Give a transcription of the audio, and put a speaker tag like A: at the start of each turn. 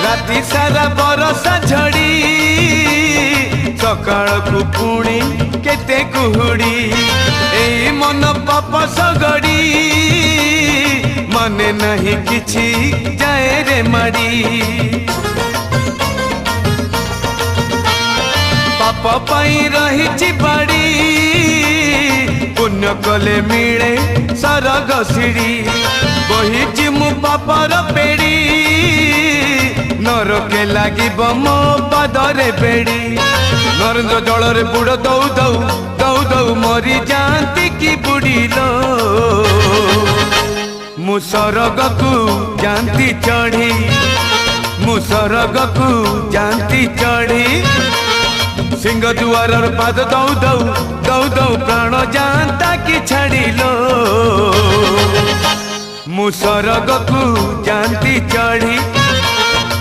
A: राति सारा बरसा झड़ी सकाळ को पुणी केते कुहुड़ी एई मन पाप सगड़ी मने नहीं किछि जाए रे माड़ी पाप पाई रही बाड़ी पुण्य कले मिले सरग सीढ़ी बही मु पापर पेड़ी नरके लगे मो पदरे बेड़ी नरेन्द्र जल रे बुड़ दौ दौ दौ दौ मरी जाती की बुड़ीलो मु सरग को जानती चढ़ी मु सरग को जानती चढ़ी सिंह दुआर पाद दौ दौ दौ दौ प्राण जानता कि छाड़िलो मु सरग को जानती चढ़ी